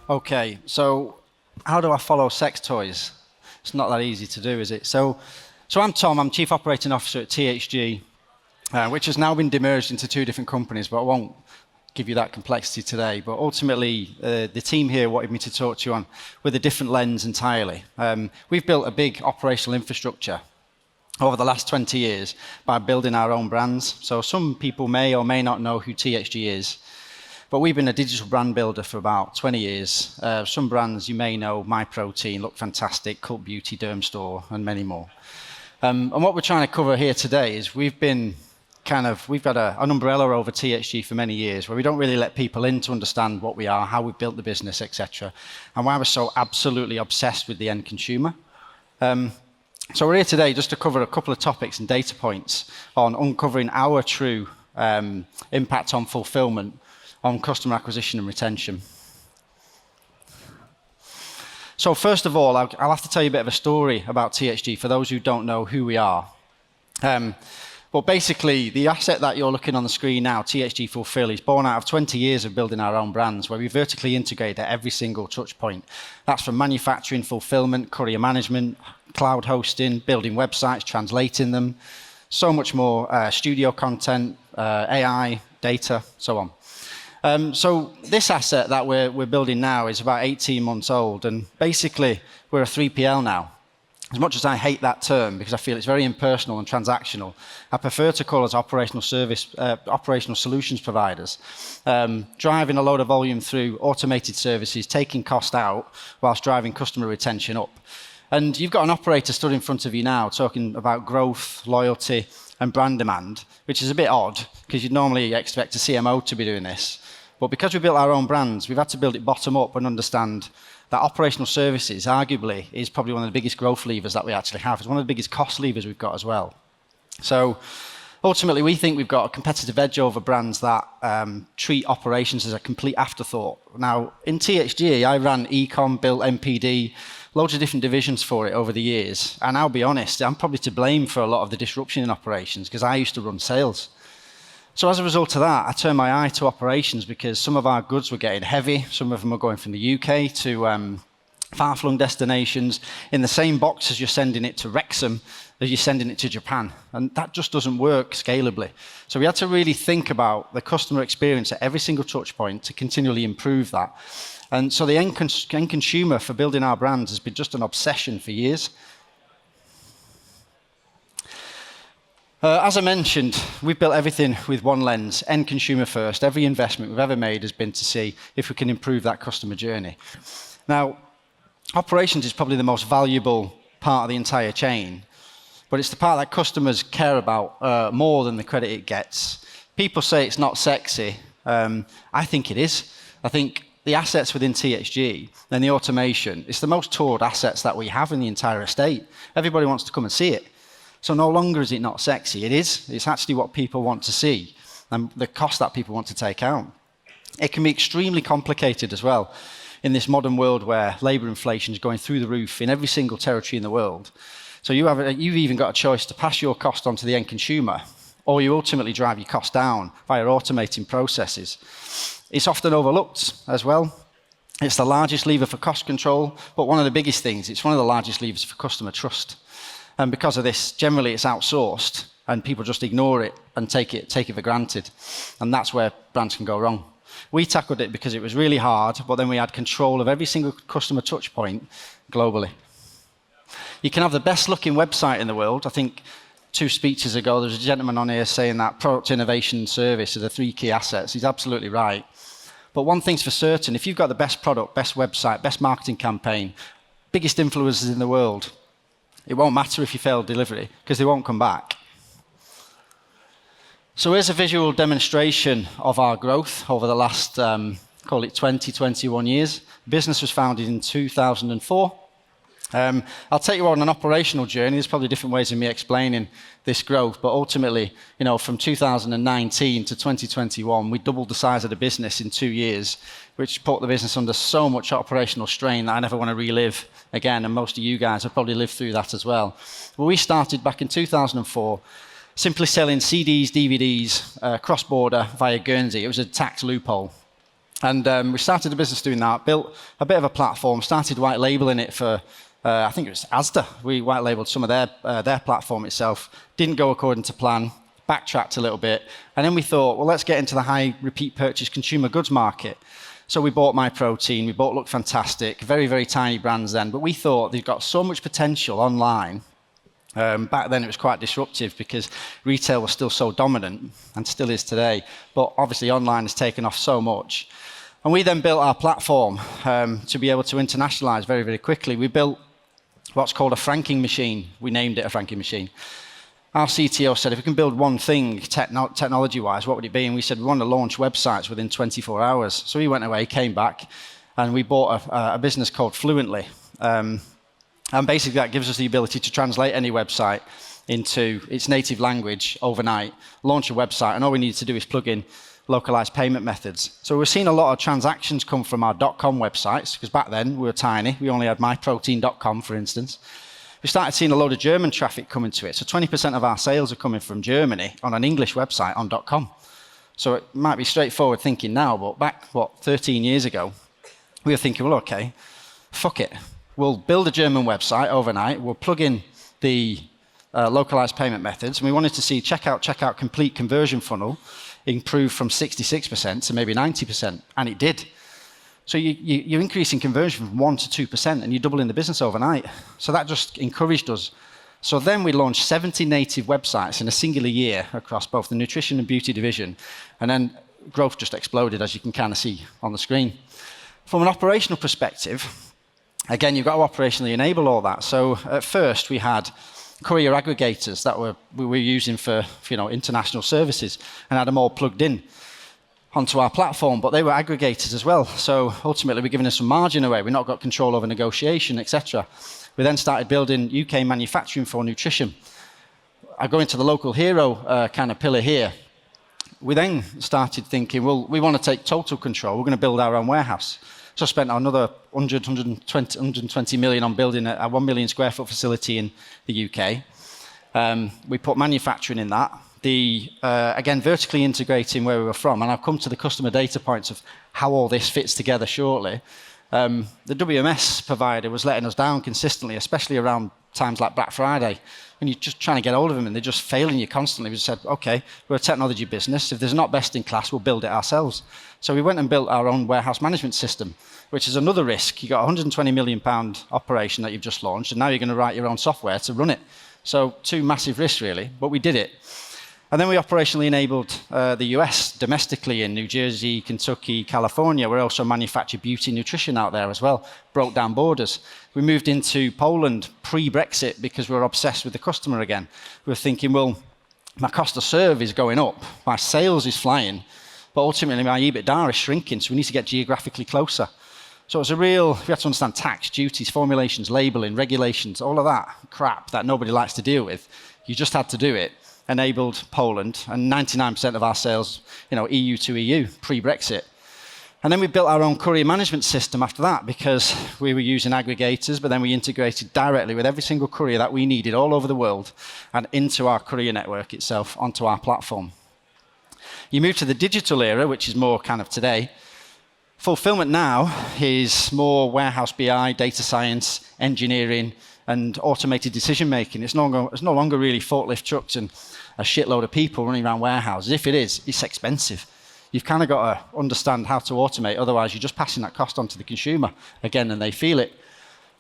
Okay, so how do I follow sex toys? It's not that easy to do, is it? So I'm Tom, I'm Chief Operating Officer at THG, which has now been demerged into two different companies, but I won't give you that complexity today. But ultimately, the team here wanted me to talk to you on with a different lens entirely. We've built a big operational infrastructure over the last 20 years by building our own brands. So some people may or may not know who THG is. But we've been a digital brand builder for about 20 years. Some brands you may know, MyProtein, Look Fantastic, Cult Beauty, Derm Store, and many more. And what we're trying to cover here today is we've got an umbrella over THG for many years where we don't really let people in to understand what we are, how we've built the business, etc. And why we're so absolutely obsessed with the end consumer. So we're here today just to cover a couple of topics and data points on uncovering our true impact on fulfillment, on customer acquisition and retention. So first of all, I'll have to tell you a bit of a story about THG for those who don't know who we are. But basically, the asset that you're looking on the screen now, THG Fulfill, is born out of 20 years of building our own brands, where we vertically integrate at every single touch point. That's from manufacturing, fulfillment, courier management, cloud hosting, building websites, translating them, so much more, studio content, AI, data, so on. So this asset that we're building now is about 18 months old, and basically we're a 3PL now. As much as I hate that term because I feel it's very impersonal and transactional, I prefer to call us operational solutions providers, driving a load of volume through automated services, taking cost out whilst driving customer retention up. And you've got an operator stood in front of you now talking about growth, loyalty, and brand demand, which is a bit odd because you'd normally expect a CMO to be doing this. But because we built our own brands, we've had to build it bottom up and understand that operational services, arguably, is probably one of the biggest growth levers that we actually have. It's one of the biggest cost levers we've got as well. So ultimately, we think we've got a competitive edge over brands that treat operations as a complete afterthought. Now, in THG, I ran ecom, built MPD, loads of different divisions for it over the years. And I'll be honest, I'm probably to blame for a lot of the disruption in operations because I used to run sales. So as a result of that, I turned my eye to operations because some of our goods were getting heavy. Some of them were going from the UK to far-flung destinations in the same box as you're sending it to Wrexham as you're sending it to Japan. And that just doesn't work scalably. So we had to really think about the customer experience at every single touch point to continually improve that. And so the end consumer for building our brands has been just an obsession for years. As I mentioned, we've built everything with one lens, end consumer first. Every investment we've ever made has been to see if we can improve that customer journey. Now, operations is probably the most valuable part of the entire chain, but it's the part that customers care about more than the credit it gets. People say it's not sexy. I think it is. I think the assets within THG and the automation, it's the most toured assets that we have in the entire estate. Everybody wants to come and see it. So no longer is it not sexy. It is. It's actually what people want to see and the cost that people want to take out. It can be extremely complicated as well in this modern world where labour inflation is going through the roof in every single territory in the world. So you've even got a choice to pass your cost on to the end consumer, or you ultimately drive your cost down via automating processes. It's often overlooked as well. It's the largest lever for cost control, but one of the biggest things, it's one of the largest levers for customer trust. And because of this, generally it's outsourced and people just ignore it and take it for granted. And that's where brands can go wrong. We tackled it because it was really hard, but then we had control of every single customer touch point globally. You can have the best looking website in the world. I think 2 speeches ago, there was a gentleman on here saying that product, innovation, and service are the 3 key assets. He's absolutely right. But one thing's for certain, if you've got the best product, best website, best marketing campaign, biggest influencers in the world, it won't matter if you fail delivery because they won't come back. So here's a visual demonstration of our growth over the last, call it 20, 21 years. The business was founded in 2004. I'll take you on an operational journey. There's probably different ways of me explaining this growth, but ultimately, from 2019 to 2021, we doubled the size of the business in 2 years, which put the business under so much operational strain that I never want to relive again, and most of you guys have probably lived through that as well. Well, we started back in 2004, simply selling CDs, DVDs, cross-border via Guernsey. It was a tax loophole. And we started the business doing that, built a bit of a platform, started white labeling it for, I think it was Asda. We white labeled some of their platform itself. Didn't go according to plan, backtracked a little bit. And then we thought, well, let's get into the high repeat purchase consumer goods market. So we bought MyProtein, we bought Look Fantastic, very, very tiny brands then. But we thought they've got so much potential online. Back then it was quite disruptive because retail was still so dominant and still is today. But obviously online has taken off so much. And we then built our platform to be able to internationalize very, very quickly. We built what's called a franking machine. We named it a franking machine. Our CTO said, if we can build one thing technology-wise, what would it be? And we said, we want to launch websites within 24 hours. So he went away, came back, and we bought a business called Fluently. And basically that gives us the ability to translate any website into its native language overnight, launch a website, and all we need to do is plug in localized payment methods. So we're seeing a lot of transactions come from our .com websites, because back then we were tiny. We only had myprotein.com, for instance. We started seeing a load of German traffic coming to it. So 20% of our sales are coming from Germany on an English website on .com. So it might be straightforward thinking now, but back, 13 years ago, we were thinking, well, okay, fuck it. We'll build a German website overnight. We'll plug in the localized payment methods. And we wanted to see checkout complete conversion funnel improve from 66% to maybe 90%. And it did. So you're increasing conversion from 1% to 2%, and you're doubling the business overnight. So that just encouraged us. So then we launched 70 native websites in a singular year across both the nutrition and beauty division. And then growth just exploded, as you can kind of see on the screen. From an operational perspective, again, you've got to operationally enable all that. So at first, we had courier aggregators that we were using for international services and had them all plugged in onto our platform, but they were aggregators as well. So ultimately, we're giving us some margin away. We've not got control over negotiation, etc. We then started building UK manufacturing for nutrition. I go into the local hero kind of pillar here. We then started thinking, well, we want to take total control. We're going to build our own warehouse. So I spent another 120 million on building a 1 million square foot facility in the UK. We put manufacturing in that. Again, vertically integrating where we were from, and I'll come to the customer data points of how all this fits together shortly. The WMS provider was letting us down consistently, especially around times like Black Friday, when you're just trying to get hold of them and they're just failing you constantly. We just said, okay, we're a technology business. If there's not best in class, we'll build it ourselves. So we went and built our own warehouse management system, which is another risk. You've got a £120 million operation that you've just launched, and now you're going to write your own software to run it. So two massive risks, really, but we did it. And then we operationally enabled the US domestically in New Jersey, Kentucky, California. We also manufacture beauty and nutrition out there as well, broke down borders. We moved into Poland pre-Brexit because we were obsessed with the customer again. We were thinking, well, my cost to serve is going up, my sales is flying, but ultimately my EBITDA is shrinking, so we need to get geographically closer. So it was we had to understand tax, duties, formulations, labeling, regulations, all of that crap that nobody likes to deal with. You just had to do it. Enabled Poland, and 99% of our sales, EU to EU, pre-Brexit. And then we built our own courier management system after that because we were using aggregators, but then we integrated directly with every single courier that we needed all over the world and into our courier network itself, onto our platform. You move to the digital era, which is more kind of today. Fulfilment now is more warehouse BI, data science, engineering, and automated decision making. It's no longer really forklift trucks and a shitload of people running around warehouses. If it is, it's expensive. You've kind of got to understand how to automate, otherwise you're just passing that cost on to the consumer again, and they feel it.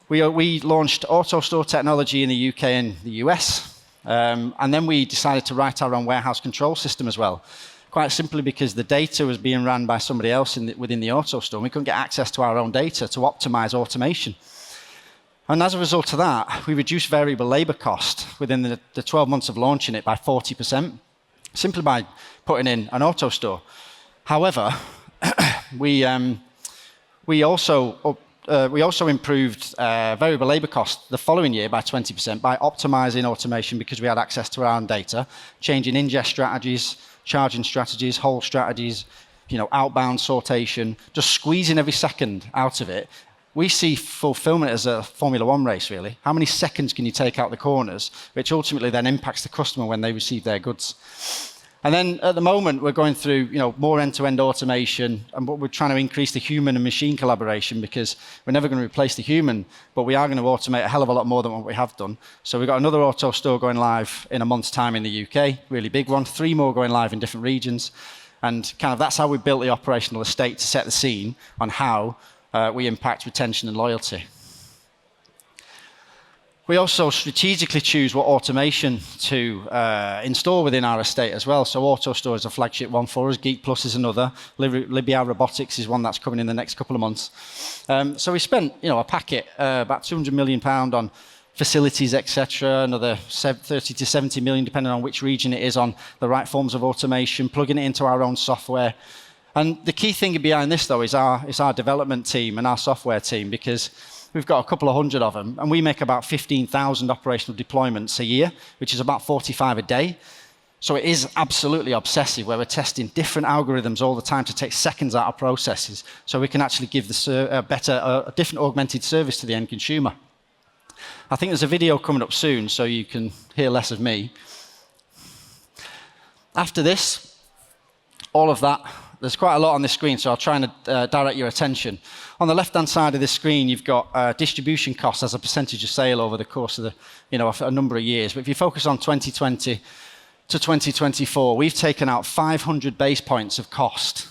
We launched AutoStore technology in the UK and the US, and then we decided to write our own warehouse control system as well. Quite simply because the data was being ran by somebody else within the AutoStore, and we couldn't get access to our own data to optimize automation. And as a result of that, we reduced variable labor cost within the 12 months of launching it by 40%, simply by putting in an AutoStore. However, we also improved variable labor cost the following year by 20% by optimizing automation because we had access to our own data, changing ingest strategies, charging strategies, hold strategies, outbound sortation, just squeezing every second out of it. We see fulfillment as a Formula One race, really. How many seconds can you take out the corners, which ultimately then impacts the customer when they receive their goods? And then at the moment, we're going through more end-to-end automation, and we're trying to increase the human and machine collaboration because we're never going to replace the human, but we are going to automate a hell of a lot more than what we have done. So we've got another auto store going live in a month's time in the UK, really big one, 3 more going live in different regions. And kind of that's how we built the operational estate to set the scene on how we impact retention and loyalty. We also strategically choose what automation to install within our estate as well. So AutoStore is a flagship one for us. Geek Plus is another. Libya Robotics is one that's coming in the next couple of months. So we spent, a packet, about £200 million on facilities, etc. Another 30 to 70 million, depending on which region it is, on the right forms of automation, plugging it into our own software. And the key thing behind this, though, is our development team and our software team, because we've got a couple of hundred of them, and we make about 15,000 operational deployments a year, which is about 45 a day. So it is absolutely obsessive, where we're testing different algorithms all the time to take seconds out of processes, so we can actually give a different augmented service to the end consumer. I think there's a video coming up soon, so you can hear less of me. After this, all of that, there's quite a lot on this screen, so I'll try and direct your attention. On the left-hand side of the screen, you've got distribution costs as a percentage of sale over the course of a number of years. But if you focus on 2020 to 2024, we've taken out 500 base points of cost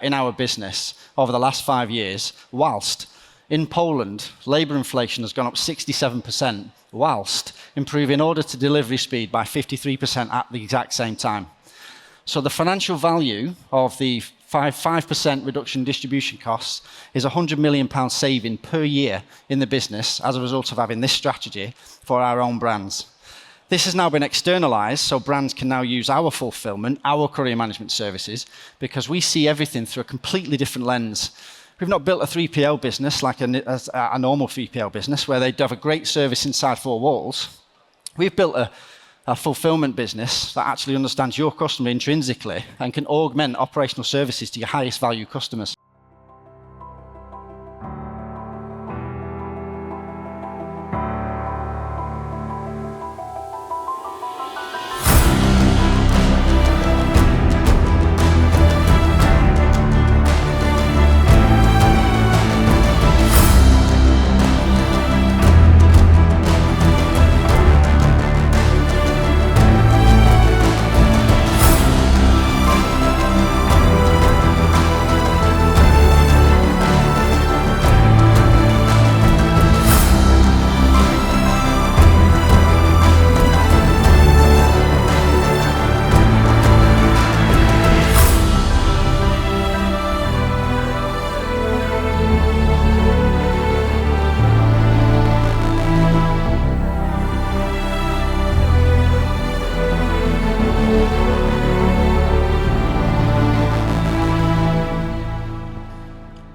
in our business over the last 5 years, whilst in Poland, labour inflation has gone up 67%, whilst improving order to delivery speed by 53% at the exact same time. So the financial value of the 5% reduction in distribution costs is £100 million saving per year in the business as a result of having this strategy for our own brands. This has now been externalized, so brands can now use our fulfillment, our courier management services, because we see everything through a completely different lens. We've not built a 3PL business like a normal 3PL business where they have a great service inside 4 walls. We've built a fulfillment business that actually understands your customer intrinsically and can augment operational services to your highest value customers.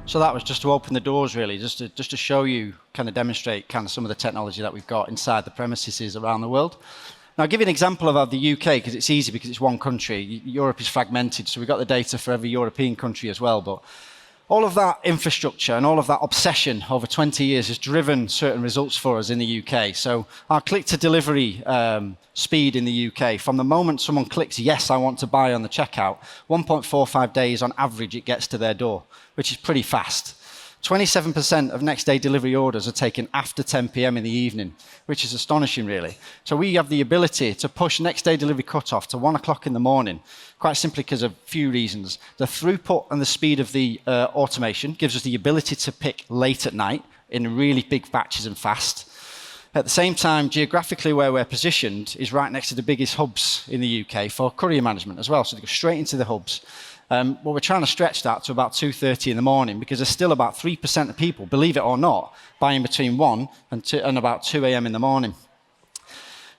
So that was just to open the doors, really, just to show you, kind of demonstrate kind of some of the technology that we've got inside the premises around the world. Now, I'll give you an example of the UK, because it's easy, because it's one country. Europe is fragmented, so we've got the data for every European country as well. But all of that infrastructure and all of that obsession over 20 years has driven certain results for us in the UK. So our click-to-delivery speed in the UK, from the moment someone clicks, yes, I want to buy on the checkout, 1.45 days on average it gets to their door, which is pretty fast. 27% of next-day delivery orders are taken after 10 p.m. in the evening, which is astonishing, really. So we have the ability to push next-day delivery cut-off to 1 o'clock in the morning, quite simply because of a few reasons. The throughput and the speed of the automation gives us the ability to pick late at night in really big batches and fast. At the same time, geographically where we're positioned is right next to the biggest hubs in the UK for courier management as well, so they go straight into the hubs. Well, we're trying to stretch that to about 2:30 in the morning, because there's still about 3% of people, believe it or not, buying between 1 and about 2 a.m. in the morning.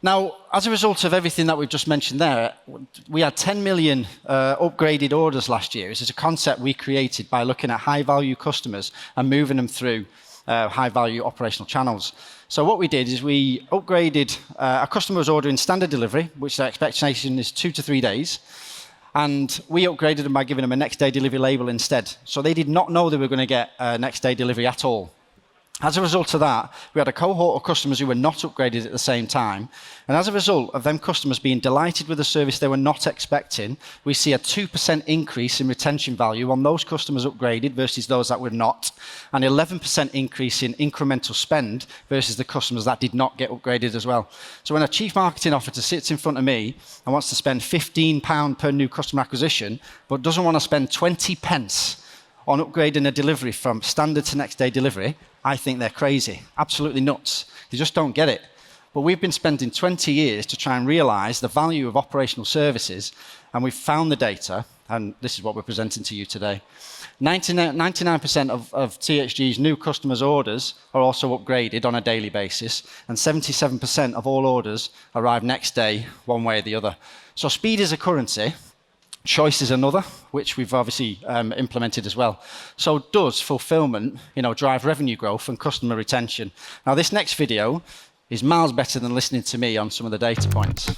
Now, as a result of everything that we've just mentioned there, we had 10 million upgraded orders last year. This is a concept we created by looking at high-value customers and moving them through high-value operational channels. So what we did is we upgraded, our customer was ordering standard delivery, which their expectation is 2 to 3 days. And we upgraded them by giving them a next-day delivery label instead. So they did not know they were going to get next-day delivery at all. As a result of that, we had a cohort of customers who were not upgraded at the same time. And as a result of them customers being delighted with the service they were not expecting, we see a 2% increase in retention value on those customers upgraded versus those that were not, and 11% increase in incremental spend versus the customers that did not get upgraded as well. So when a chief marketing officer sits in front of me and wants to spend £15 per new customer acquisition, but doesn't want to spend 20 pence on upgrading a delivery from standard to next day delivery, I think they're crazy, absolutely nuts. They just don't get it. But we've been spending 20 years to try and realize the value of operational services, and we've found the data, and this is what we're presenting to you today. 99% of THG's new customers' orders are also upgraded on a daily basis, and 77% of all orders arrive next day, one way or the other. So speed is a currency. Choice is another, which we've obviously implemented as well. So does fulfillment, drive revenue growth and customer retention? Now, this next video is miles better than listening to me on some of the data points.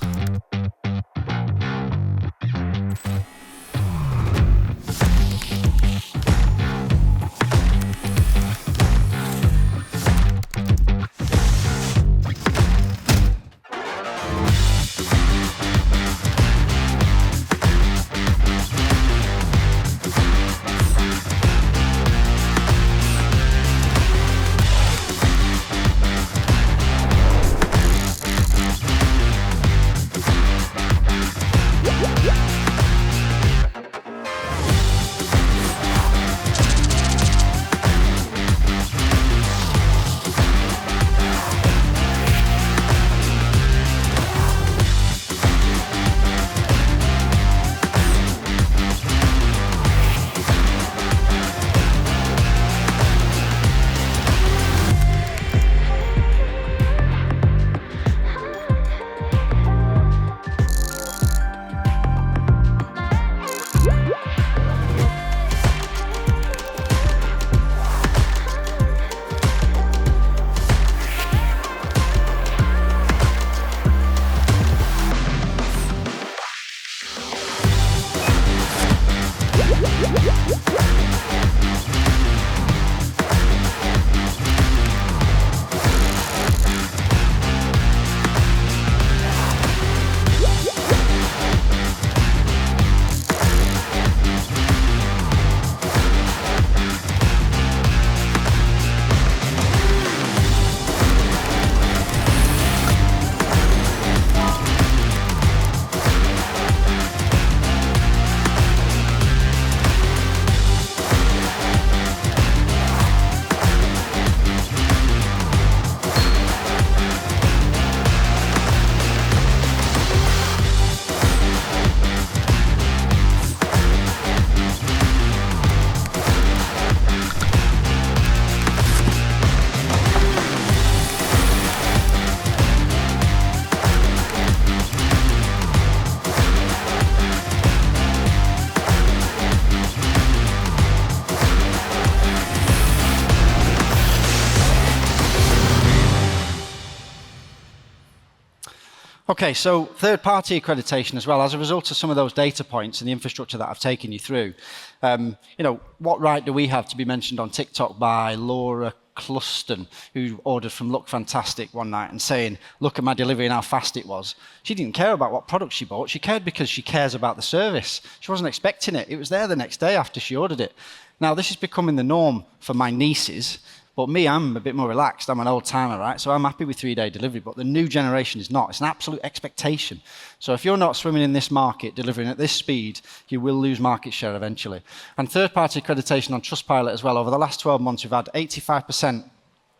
Okay, so third-party accreditation as well. As a result of some of those data points and the infrastructure that I've taken you through, what right do we have to be mentioned on TikTok by Laura Cluston, who ordered from Look Fantastic one night and saying, look at my delivery and how fast it was. She didn't care about what product she bought. She cared because she cares about the service. She wasn't expecting it. It was there the next day after she ordered it. Now, this is becoming the norm for my nieces. But me, I'm a bit more relaxed. I'm an old timer, right? So I'm happy with 3-day delivery, but the new generation is not. It's an absolute expectation. So if you're not swimming in this market, delivering at this speed, you will lose market share eventually. And third-party accreditation on Trustpilot as well. Over the last 12 months, we've had 85%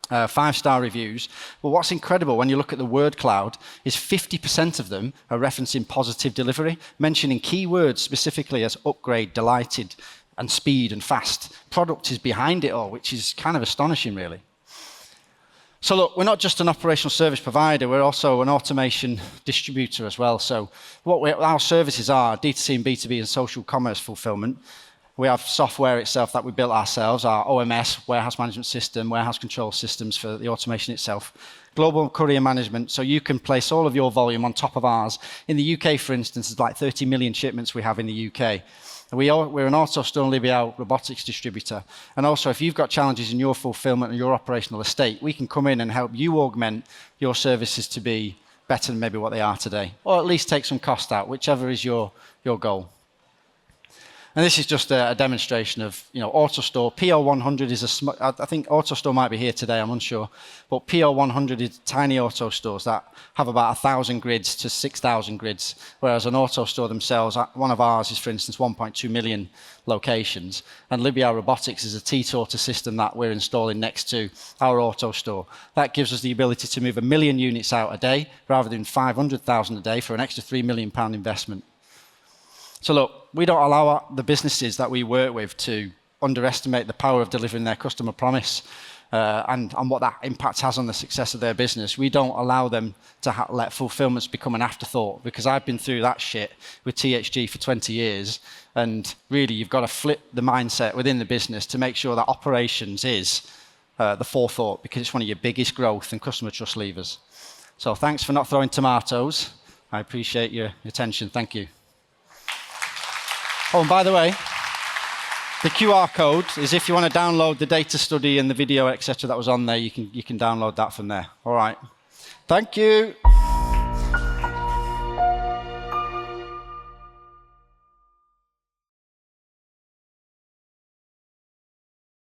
5-star reviews. But what's incredible when you look at the word cloud is 50% of them are referencing positive delivery, mentioning keywords specifically as upgrade, delighted, and speed and fast. Product is behind it all, which is kind of astonishing, really. So look, we're not just an operational service provider, we're also an automation distributor as well. So our services are D2C and B2B and social commerce fulfillment. We have software itself that we built ourselves, our OMS, warehouse management system, warehouse control systems for the automation itself. Global courier management, so you can place all of your volume on top of ours. In the UK, for instance, there's like 30 million shipments we have in the UK. We're an AutoStore and Libya robotics distributor. And also, if you've got challenges in your fulfillment and your operational estate, we can come in and help you augment your services to be better than maybe what they are today, or at least take some cost out, whichever is your goal. And this is just a demonstration of, AutoStore. PO100 is I think AutoStore might be here today, I'm unsure. But PO100 is tiny AutoStores that have about 1,000 grids to 6,000 grids, whereas an AutoStore themselves, one of ours is, for instance, 1.2 million locations. And Libya Robotics is a T-Torter system that we're installing next to our AutoStore. That gives us the ability to move 1 million units out a day, rather than 500,000 a day for an extra £3 million investment. So look, we don't allow the businesses that we work with to underestimate the power of delivering their customer promise and what that impact has on the success of their business. We don't allow them to let fulfillments become an afterthought, because I've been through that shit with THG for 20 years. And really, you've got to flip the mindset within the business to make sure that operations is the forethought, because it's one of your biggest growth and customer trust levers. So thanks for not throwing tomatoes. I appreciate your attention. Thank you. Oh, and by the way, the QR code is if you want to download the data study and the video, etc., that was on there, you can download that from there. All right. Thank you.